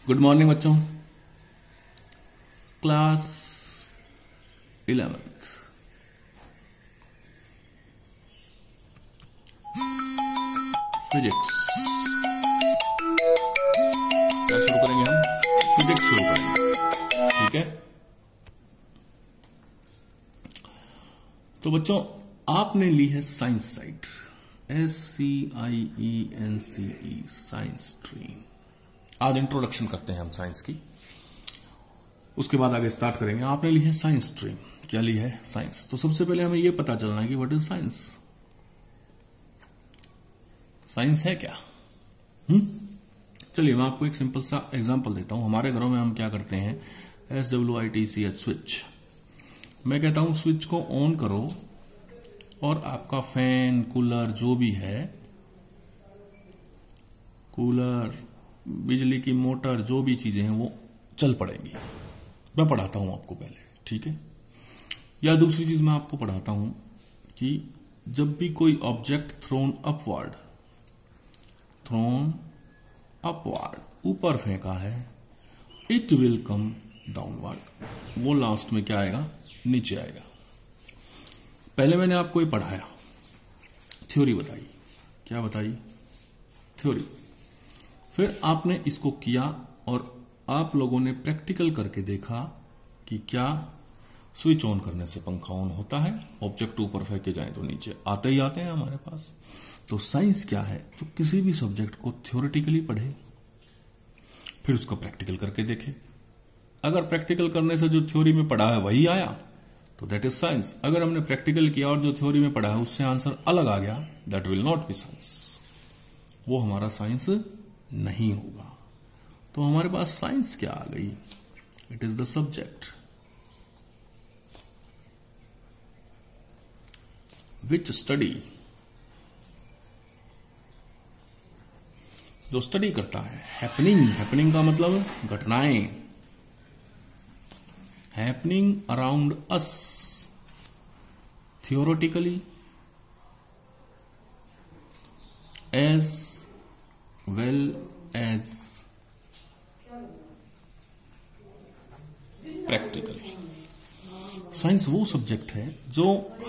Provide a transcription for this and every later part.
Good morning बच्चों। Class 11th physics क्या शुरू करेंगे हम? फिजिक्स शुरू करेंगे, ठीक है। तो बच्चों आपने ली है science site, SCIENCE science stream. आज इंट्रोडक्शन करते हैं हम साइंस की, उसके बाद आगे स्टार्ट करेंगे। आपने ली है साइंस स्ट्रीम, क्या ली है? साइंस। तो सबसे पहले हमें यह पता चलना है कि व्हाट इज साइंस। साइंस है क्या? चलिए मैं आपको एक सिंपल सा एग्जांपल देता हूं। हमारे घरों में हम क्या करते हैं, SWITCH स्विच। मैं कहता हूं स्विच को ऑन करो और आपका फैन, कूलर जो भी है, कूलर, बिजली की मोटर, जो भी चीजें हैं वो चल पड़ेंगी। मैं पढ़ाता हूं आपको पहले, ठीक है। या दूसरी चीज मैं आपको पढ़ाता हूं कि जब भी कोई ऑब्जेक्ट थ्रोन अपवर्ड ऊपर फेंका है, इट विल कम डाउनवर्ड, वो लास्ट में क्या आएगा? नीचे आएगा। पहले मैंने आपको ये पढ़ाया, थ्योरी बताई। क्या बताई? थ्योरी। फिर आपने इसको किया और आप लोगों ने प्रैक्टिकल करके देखा कि क्या स्विच ऑन करने से पंखा ऑन होता है, ऑब्जेक्ट ऊपर फेंके जाए तो नीचे आते ही आते हैं हमारे पास। तो साइंस क्या है? जो किसी भी सब्जेक्ट को थ्योरेटिकली पढ़े, फिर उसको प्रैक्टिकल करके देखे। अगर प्रैक्टिकल करने से जो थ्योरी में पढ़ा है वही आया तो दैट इज साइंस। अगर हमने प्रैक्टिकल किया और जो थ्योरी में पढ़ा है उससे आंसर अलग आ गया, that will not be science. वो हमारा साइंस नहीं होगा। तो हमारे पास साइंस क्या आ गई? It is the subject which study, जो स्टडी करता है हैपनिंग का मतलब घटनाएं, happening around us theoretically as well as practically. Science वो सब्जेक्ट है जो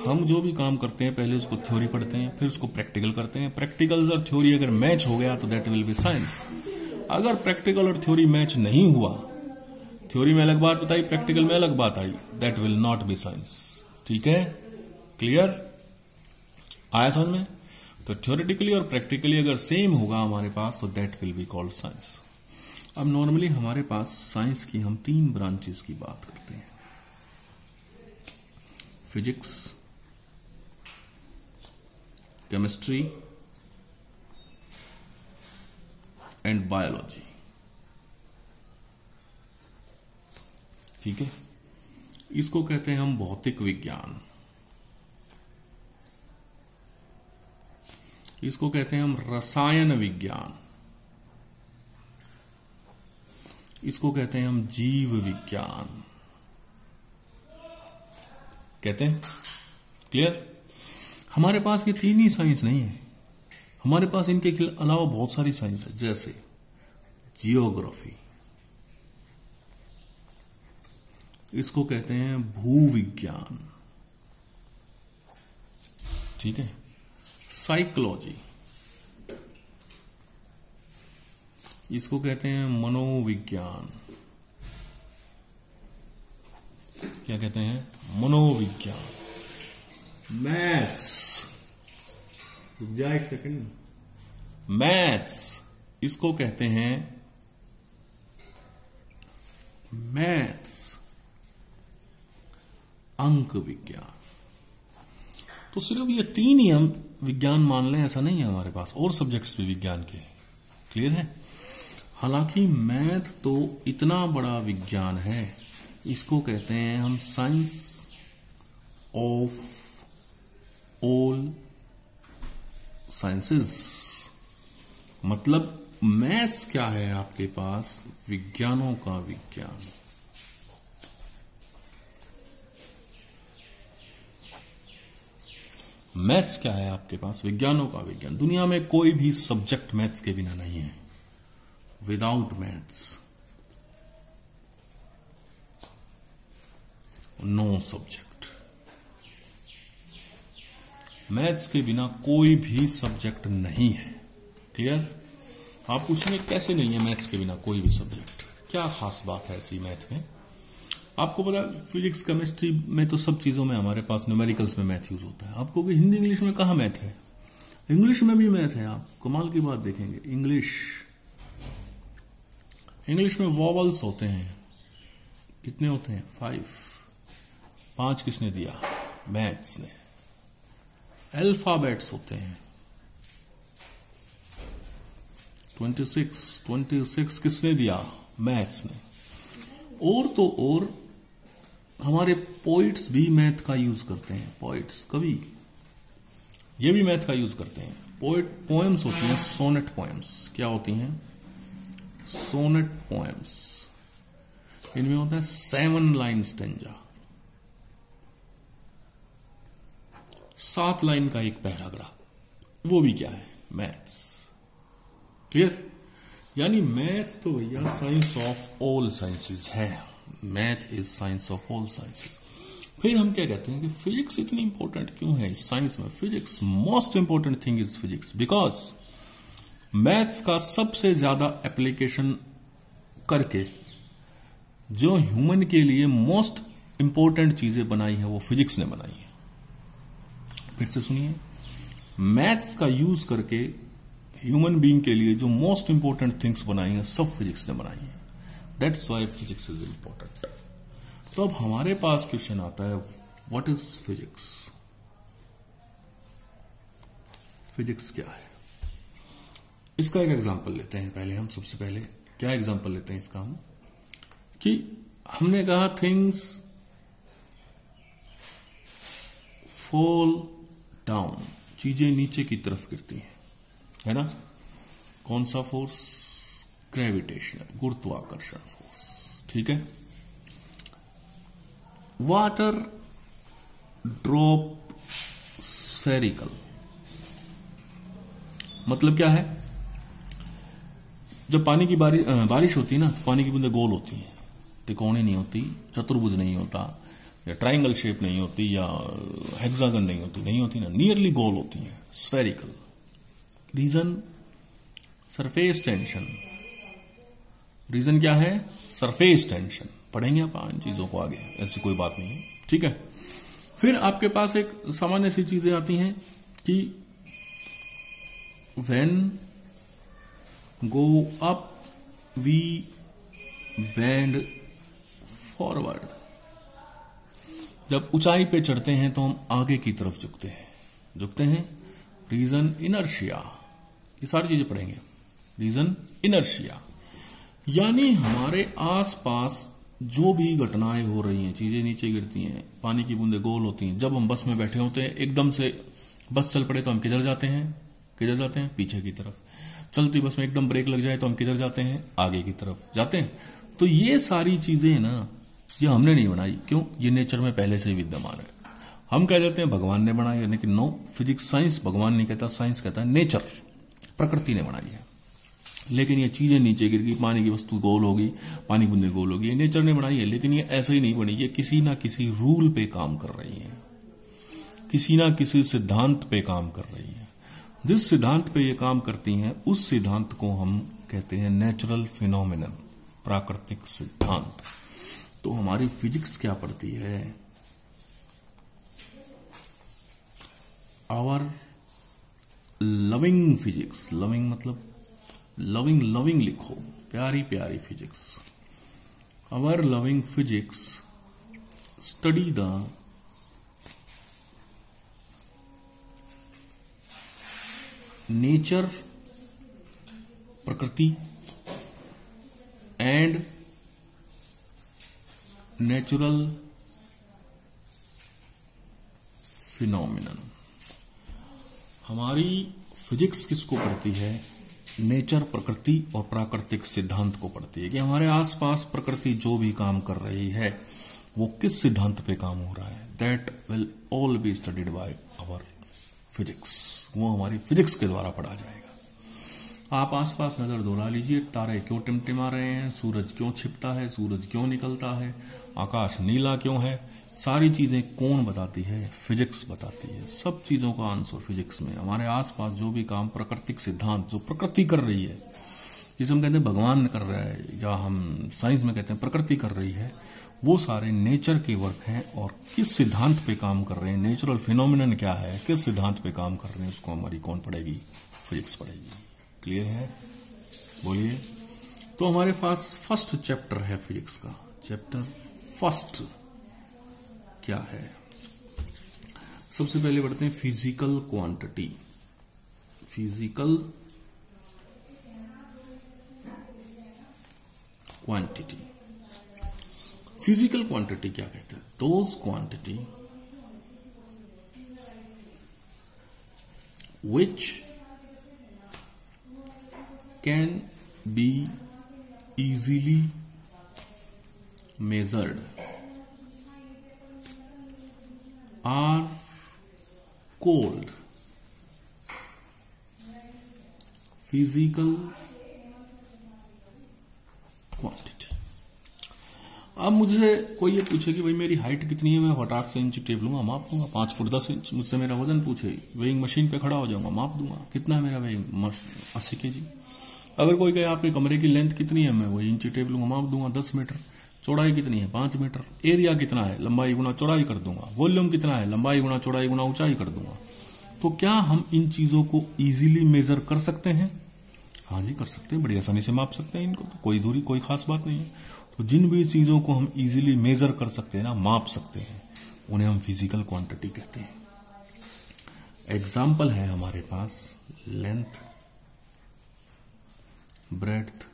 हम जो भी काम करते हैं पहले उसको थ्योरी पढ़ते हैं, फिर उसको प्रैक्टिकल करते हैं। प्रैक्टिकल और थ्योरी अगर मैच हो गया तो दैट विल बी साइंस। अगर प्रैक्टिकल और थ्योरी मैच नहीं हुआ, थ्योरी में अलग बात बताई, प्रैक्टिकल में अलग बात आई, that will not be science. ठीक है, क्लियर? आया समझ में? तो थ्योरेटिकली और प्रैक्टिकली अगर सेम होगा हमारे पास तो that will be called science. अब नॉर्मली हमारे पास साइंस की हम 3 ब्रांचेस की बात करते हैं, फिजिक्स, केमिस्ट्री एंड बायोलॉजी। ठीक है, इसको कहते हैं हम भौतिक विज्ञान, इसको कहते हैं हम रसायन विज्ञान, इसको कहते हैं हम जीव विज्ञान कहते हैं। क्लियर? हमारे पास ये 3 ही साइंस नहीं है, हमारे पास इनके अलावा बहुत सारी साइंस है, जैसे जियोग्राफी, इसको कहते हैं भूविज्ञान, ठीक है, साइकोलॉजी, इसको कहते हैं मनोविज्ञान। क्या कहते हैं? मनोविज्ञान। मैथ्स, रुक जा एक सेकंड, मैथ्स इसको कहते हैं मैथ्स, अंक विज्ञान। तो सिर्फ ये 3 ही हम विज्ञान मान लें ऐसा नहीं है, हमारे पास और सब्जेक्ट्स भी विज्ञान के। क्लियर है? हालांकि मैथ तो इतना बड़ा विज्ञान है, इसको कहते हैं हम साइंस ऑफ ऑल साइंसेस। मतलब मैथ्स क्या है आपके पास? विज्ञानों का विज्ञान। मैथ्स क्या है आपके पास? विज्ञानों का विज्ञान। दुनिया में कोई भी सब्जेक्ट मैथ्स के बिना नहीं है, without maths no subject. Maths के बिना कोई भी सब्जेक्ट नहीं है। क्लियर? आप पूछेंगे कैसे नहीं है मैथ्स के बिना कोई भी सब्जेक्ट, क्या खास बात है ऐसी मैथ में? आपको पता फिजिक्स केमिस्ट्री में तो सब चीजों में हमारे पास न्यूमेरिकल्स में मैथ यूज होता है। आपको भी हिंदी इंग्लिश में कहाँ मैथ है? इंग्लिश में भी मैथ है। आप कमाल की बात देखेंगे, इंग्लिश में वॉवल्स होते हैं। कितने होते हैं? 5 किसने दिया? मैथ्स ने। अल्फाबेट्स होते हैं 26 किसने दिया? मैथ्स ने। और तो और हमारे पोइट्स भी मैथ का यूज करते हैं। पोइट्स, कवि, ये भी मैथ का यूज करते हैं। पोएम्स होती हैं सोनेट पोएम्स। क्या होती हैं? Sonnet poems. इनमें होता है 7 लाइन स्टेंजा, 7 लाइन का एक पैराग्राफ। वो भी क्या है? मैथ्स। क्लियर? यानी मैथ तो भैया साइंस ऑफ ऑल साइंसेस है। Math is science of all sciences. फिर हम क्या कहते हैं कि फिजिक्स इतनी इंपॉर्टेंट क्यों है इस साइंस में? Physics most important thing is physics because maths का सबसे ज्यादा एप्लीकेशन करके जो ह्यूमन के लिए मोस्ट इंपॉर्टेंट चीजें बनाई है वो फिजिक्स ने बनाई है। फिर से सुनिए, मैथ्स का यूज करके ह्यूमन बीइंग के लिए जो मोस्ट इंपॉर्टेंट थिंग्स बनाई हैं सब फिजिक्स ने बनाई है। That's why physics is important. तो अब हमारे पास क्वेश्चन आता है, व्हाट इज फिजिक्स? फिजिक्स क्या है? इसका एक एग्जांपल लेते हैं। पहले हम सबसे पहले क्या एग्जांपल लेते हैं इसका? हम कि हमने कहा थिंग्स फॉल डाउन, चीजें नीचे की तरफ गिरती हैं, है ना? कौन सा फोर्स? ग्रेविटेशनल, गुरुत्वाकर्षण फोर्स। ठीक है। वाटर ड्रॉप स्फेरिकल, मतलब क्या है? जब पानी की बारिश होती है ना, तो पानी की बूंदें गोल होती हैं, त्रिकोणी नहीं होती, चतुर्भुज नहीं होता, या ट्रायंगल शेप नहीं होती, या हेक्सागन नहीं होती ना, नियरली गोल होती हैं, spherical. Reason? Surface tension. Reason क्या है? Surface tension. पढ़ेंगे आप इन चीजों को आगे, ऐसी कोई बात नहीं है। ठीक है। फिर आपके पास एक सामान्य सी चीजें आती हैं कि when go up we bend forward, जब ऊंचाई पे चढ़ते हैं तो हम आगे की तरफ झुकते हैं। रीजन? इनर्शिया। ये सारी चीजें पढ़ेंगे। रीजन? इनर्शिया। यानी हमारे आसपास जो भी घटनाएं हो रही हैं, चीजें नीचे गिरती हैं, पानी की बूंदें गोल होती हैं। जब हम बस में बैठे होते हैं, एकदम से बस चल पड़े तो हम किधर जाते हैं? पीछे की तरफ। चलती बस में एकदम ब्रेक लग जाए तो हम किधर जाते हैं? आगे की तरफ जाते हैं। तो ये सारी चीजें ना, ये हमने नहीं बनाई। क्यों? ये नेचर में पहले से ही विद्यमान है। हम कह देते हैं भगवान ने बनाई, लेकिन नो, फिजिक्स साइंस भगवान नहीं कहता, साइंस कहता है नेचर, प्रकृति ने बनाई है। लेकिन ये चीजें नीचे गिर गई, पानी की वस्तु गोल होगी, पानी बूंदे गोल होगी, ये नेचर ने बनाई है। लेकिन ये ऐसे ही नहीं बनी, ये किसी ना किसी रूल पे काम कर रही है, किसी ना किसी सिद्धांत पे काम कर रही है। जिस सिद्धांत पे ये काम करती हैं, उस सिद्धांत को हम कहते हैं नेचुरल फिनोमिनन, प्राकृतिक सिद्धांत। तो हमारी फिजिक्स क्या पढ़ती है? Our loving physics. लविंग मतलब लविंग लिखो, प्यारी प्यारी physics. Our loving physics study the nature, प्रकृति एंड नेचुरल फिनोमिनन। हमारी फिजिक्स किसको पढ़ती है? नेचर, प्रकृति और प्राकृतिक सिद्धांत को पढ़ती है कि हमारे आसपास प्रकृति जो भी काम कर रही है वो किस सिद्धांत पे काम हो रहा है। That will all be studied by our physics. वो हमारी फिजिक्स के द्वारा पढ़ा जाएगा। आप आसपास नजर दौड़ा लीजिए, तारे क्यों टिमटिमा रहे हैं, सूरज क्यों छिपता है, सूरज क्यों निकलता है, आकाश नीला क्यों है, सारी चीजें कौन बताती है? फिजिक्स बताती है। सब चीजों का आंसर फिजिक्स में। हमारे आसपास जो भी काम प्राकृतिक सिद्धांत जो प्रकृति कर रही है, जिसे हम कहते हैं भगवान कर रहा है, या हम साइंस में कहते हैं प्रकृति कर रही है, वो सारे नेचर के वर्क हैं। और किस सिद्धांत पे काम कर रहे हैं, नेचुरल फिनोमिनन क्या है, किस सिद्धांत पे काम कर रहे हैं, उसको हमारी कौन पढ़ेगी? फिजिक्स पढ़ेगी। क्लियर है? बोलिए। तो हमारे पास फर्स्ट चैप्टर है फिजिक्स का। चैप्टर फर्स्ट क्या है? सबसे पहले पढ़ते हैं physical quantity. Physical quantity. Physical quantity क्या कहते हैं? Those quantity which can be easily measured are called physical quantity। अब मुझे कोई ये पूछे कि भाई मेरी हाइट कितनी है, मैं फटाक से इंच टेप लूंगा, माप दूंगा 5 फुट 10 इंच। मुझसे मेरा वजन पूछे, वेइंग मशीन पे खड़ा हो जाऊंगा, माप दूंगा कितना है मेरा वेइंग, 80 kg। अगर कोई कहे आपके कमरे की लेंथ कितनी है, मैं वही इंच टेप लूंगा, माप दूंगा 10 मीटर। चौड़ाई कितनी है, 5 मीटर। एरिया कितना है, लंबाई गुना चौड़ाई कर दूंगा। वॉल्यूम कितना है, लंबाई गुना चौड़ाई गुना ऊंचाई कर दूंगा। तो क्या हम इन चीजों को इजीली मेजर कर सकते हैं? हाँ जी, कर सकते हैं, बड़ी आसानी से माप सकते हैं इनको। तो कोई दूरी, कोई खास बात नहीं है। तो जिन भी चीजों को हम इजीली मेजर कर सकते हैं ना, माप सकते हैं, उन्हें हम फिजिकल क्वांटिटी कहते हैं। एग्जाम्पल है हमारे पास length, breadth,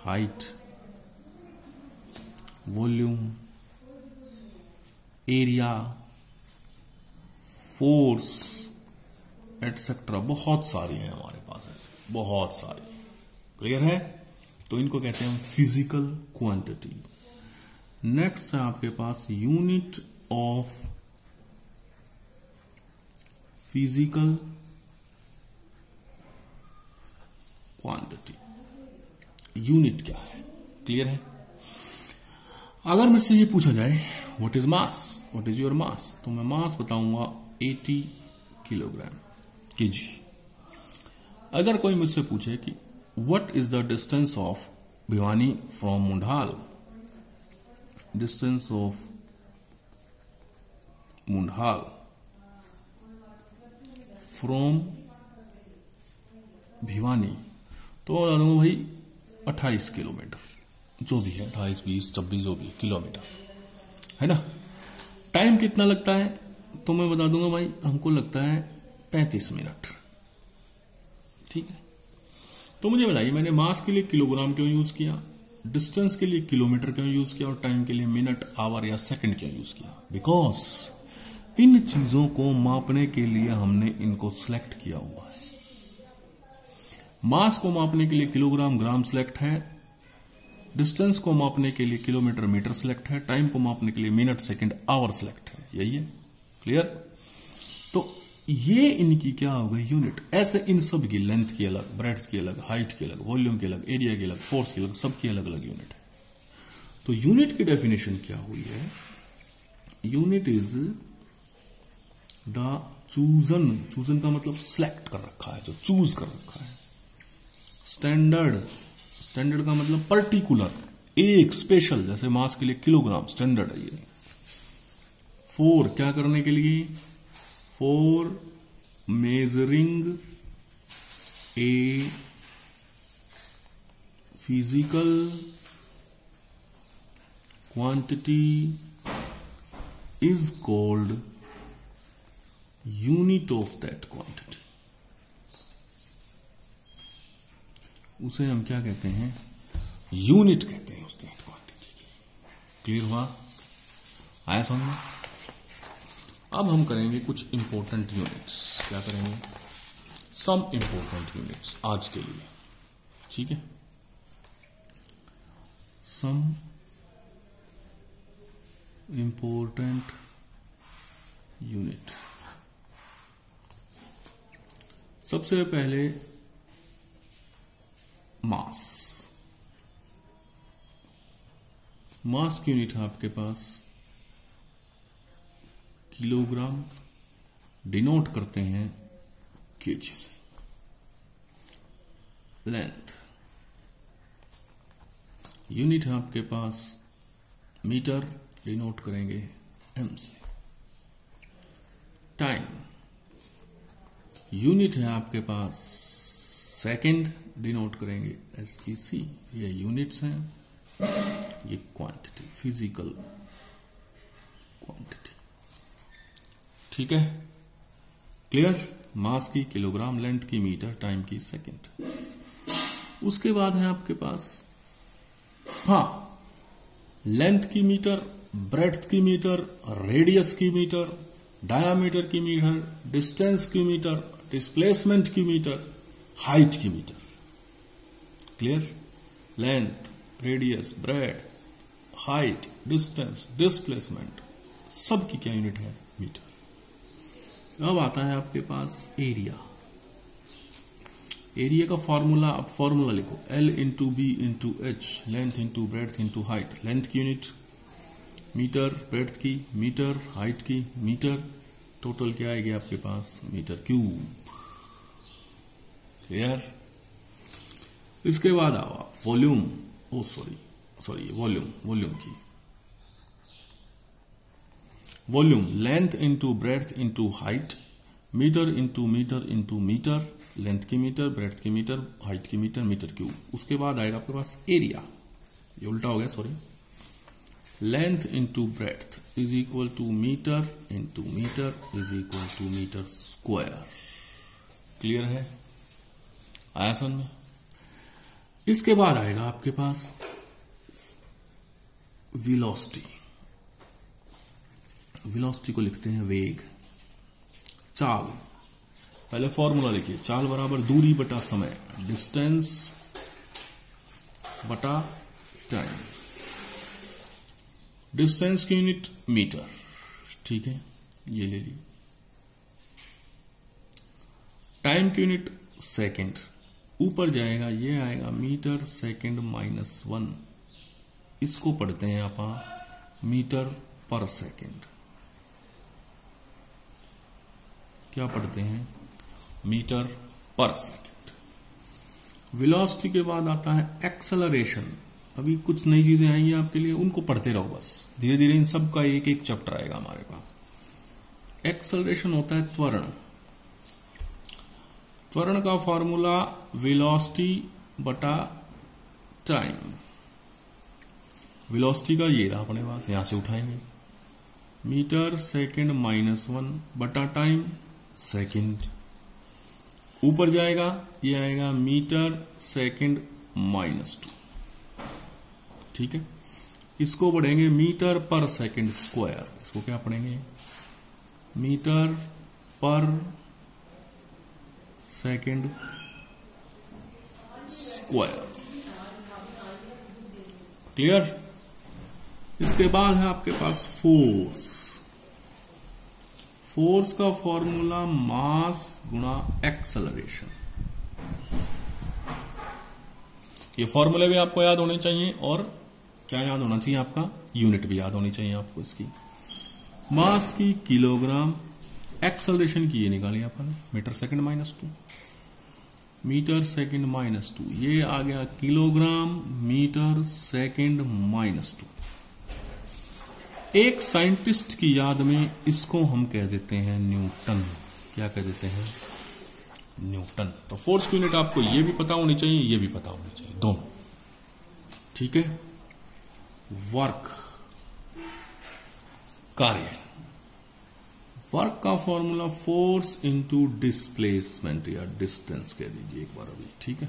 height, volume, area, force etcetera. बहुत सारी हैं हमारे पास, ऐसे बहुत सारी। क्लियर है? तो इनको कहते हैं फिजिकल क्वांटिटी। नेक्स्ट है आपके पास unit of physical quantity. Unit क्या है? क्लियर है? अगर मुझसे ये पूछा जाए what is mass, what is your mass, तो मैं मास बताऊंगा 80 किलोग्राम केजी। अगर कोई मुझसे पूछे कि what is the distance of Bhiwani from मुंडाल, distance of मुंडाल from Bhiwani, तो बता दूंगा भाई 28 किलोमीटर, जो भी है 28, 20, 26 जो भी किलोमीटर है ना। टाइम कितना लगता है, तो मैं बता दूंगा भाई हमको लगता है 35 मिनट। ठीक है? तो मुझे बताइए मैंने मास के लिए किलोग्राम क्यों यूज किया, डिस्टेंस के लिए किलोमीटर क्यों यूज किया, और टाइम के लिए मिनट, आवर या सेकंड क्यों यूज किया? बिकॉज इन चीजों को मापने के लिए हमने इनको सिलेक्ट किया हुआ है। मास को मापने के लिए किलोग्राम, ग्राम सिलेक्ट है, डिस्टेंस को मापने के लिए किलोमीटर, मीटर सिलेक्ट है, टाइम को मापने के लिए मिनट, सेकंड, आवर सिलेक्ट है। यही है। क्लियर? तो ये इनकी क्या हो गई? यूनिट। ऐसे इन सब की लेंथ की अलग, ब्रेड्थ की अलग, हाइट की अलग, वॉल्यूम की अलग, एरिया की अलग, फोर्स की अलग, सबकी अलग अलग यूनिट है। तो यूनिट की डेफिनेशन क्या हुई है? Unit is the chosen, chosen का मतलब सिलेक्ट कर रखा है, जो चूज कर रखा है। स्टैंडर्ड, स्टैंडर्ड का मतलब पर्टिकुलर, एक स्पेशल, जैसे मास के लिए किलोग्राम स्टैंडर्ड है ये। फोर क्या करने के लिए? For measuring a physical quantity is called unit of that quantity. उसे हम क्या कहते हैं? यूनिट कहते हैं उस दैट क्वांटिटी की। क्लियर हुआ? आया समझ में? अब हम करेंगे कुछ इंपॉर्टेंट यूनिट्स। क्या करेंगे? सम इंपॉर्टेंट यूनिट्स आज के लिए। ठीक है? Some important unit. सबसे पहले मास की यूनिट है आपके पास किलोग्राम, डिनोट करते हैं केजी से। लेंथ यूनिट है आपके पास मीटर, डिनोट करेंगे एम से। टाइम यूनिट है आपके पास सेकंड, डिनोट करेंगे SEC। ये यूनिट्स हैं, ये क्वांटिटी, फिजिकल क्वांटिटी। ठीक है, क्लियर? मास की किलोग्राम, लेंथ की मीटर, टाइम की सेकंड। उसके बाद है आपके पास लेंथ की मीटर, ब्रेड्थ की मीटर, रेडियस की मीटर, डायामीटर की मीटर, डिस्टेंस की मीटर, डिस्प्लेसमेंट की मीटर, हाइट की metre. Clear? Length, radius, breadth, height, distance, displacement, सब की क्या यूनिट है? मीटर। अब आता है आपके पास एरिया। एरिया का फॉर्मूला, अब फॉर्मूला लिखो, L into B into H, length into breadth into height. Length की यूनिट मीटर, ब्रेड्थ की मीटर, हाइट की मीटर, टोटल क्या आएगी आपके पास? Metre cube. क्लियर? इसके बाद आओ आप वॉल्यूम, वॉल्यूम की volume, length into breadth into height, metre into metre into metre, length की मीटर, ब्रेड्थ की मीटर, हाइट की मीटर, मीटर क्यूब। उसके बाद आएगा आपके पास एरिया, ये उल्टा हो गया, sorry. Length into breadth is equal to metre into metre is equal to metre square. Clear है? आया समझ में? इसके बाद आएगा आपके पास वेलोसिटी। वेलोसिटी को लिखते हैं वेग। चाल, पहले फॉर्मूला लिखिए, चाल बराबर दूरी बटा समय, डिस्टेंस बटा टाइम। डिस्टेंस की यूनिट मीटर, ठीक है, ये ले ली। टाइम की यूनिट सेकंड, ऊपर जाएगा ये आएगा मीटर सेकंड -1, इसको पढ़ते हैं आप मीटर पर सेकंड। क्या पढ़ते हैं? मीटर पर सेकंड। वेलोसिटी के बाद आता है एक्सेलरेशन। अभी कुछ नई चीजें आएंगी आपके लिए, उनको पढ़ते रहो बस, धीरे धीरे इन सब का एक एक चैप्टर आएगा हमारे पास। एक्सेलरेशन होता है त्वरण। त्वरण का फॉर्मूला वेलोसिटी बटा टाइम। वेलोसिटी का ये रहा अपने पास, यहां से उठाएंगे, मीटर सेकंड -1 बटा टाइम सेकंड। ऊपर जाएगा ये आएगा मीटर सेकंड -2, ठीक है। इसको पढ़ेंगे मीटर पर सेकंड स्क्वायर। इसको क्या पढ़ेंगे? मीटर पर सेकंड स्क्वायर। क्लियर? इसके बाद है आपके पास फोर्स। फोर्स का फॉर्मूला मास गुणा एक्सेलरेशन। ये फॉर्मूले भी आपको याद होने चाहिए, और क्या याद होना चाहिए आपका? यूनिट भी याद होनी चाहिए आपको इसकी। मास की किलोग्राम, एक्सेलरेशन की ये निकाली अपन, मीटर सेकंड -2, मीटर सेकंड -2, ये आ गया किलोग्राम मीटर सेकंड -2। एक साइंटिस्ट की याद में इसको हम कह देते हैं न्यूटन। क्या कह देते हैं? न्यूटन। तो फोर्स की यूनिट आपको ये भी पता होनी चाहिए, ये भी पता होनी चाहिए, दोनों, ठीक है। वर्क, कार्य, वर्क का फॉर्मूला फोर्स इंटू डिस्प्लेसमेंट या डिस्टेंस कह दीजिए एक बार अभी, ठीक है।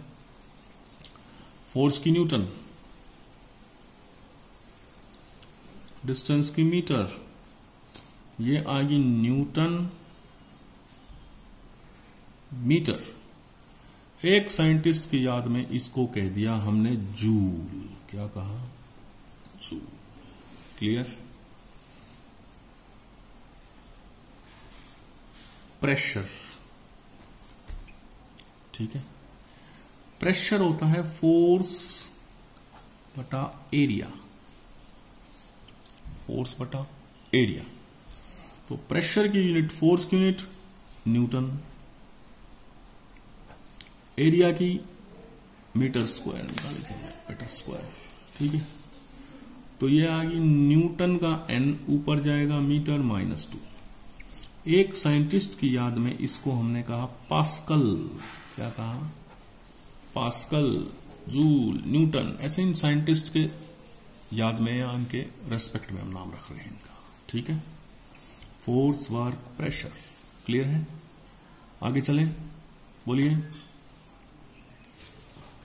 फोर्स की न्यूटन, डिस्टेंस की मीटर, ये आ गई न्यूटन मीटर। एक साइंटिस्ट की याद में इसको कह दिया हमने जूल। क्या कहा? जूल। क्लियर? प्रेशर, ठीक है। प्रेशर होता है फोर्स बटा एरिया, फोर्स बटा एरिया। तो प्रेशर की यूनिट फोर्स की यूनिट न्यूटन, एरिया की मीटर स्क्वायर निकाल देंगे, मीटर स्क्वायर, ठीक है। तो ये आ गई न्यूटन का n, ऊपर जाएगा मीटर -2। एक साइंटिस्ट की याद में इसको हमने कहा पास्कल, क्या कहा, पास्कल, जूल, न्यूटन, ऐसे इन साइंटिस्ट के याद में या उनके रेस्पेक्ट में हम नाम रख रहे हैं इनका, ठीक है। फोर्स, वर्क, प्रेशर, क्लियर है। आगे चलें, बोलिए।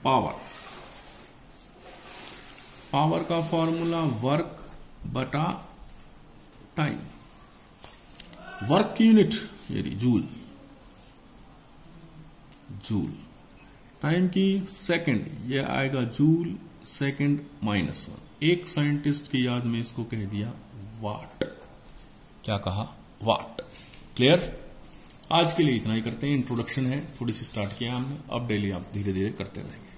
पावर, पावर का फॉर्मूला वर्क बटा टाइम। वर्क की यूनिट ये रही जूल, जूल। टाइम की सेकंड, ये आएगा जूल सेकंड -1। एक साइंटिस्ट की याद में इसको कह दिया वाट, क्या कहा, वाट। क्लियर। आज के लिए इतना ही करते हैं, इंट्रोडक्शन है, थोड़ी सी स्टार्ट किया हमने, अब डेली आप धीरे धीरे करते रहेंगे।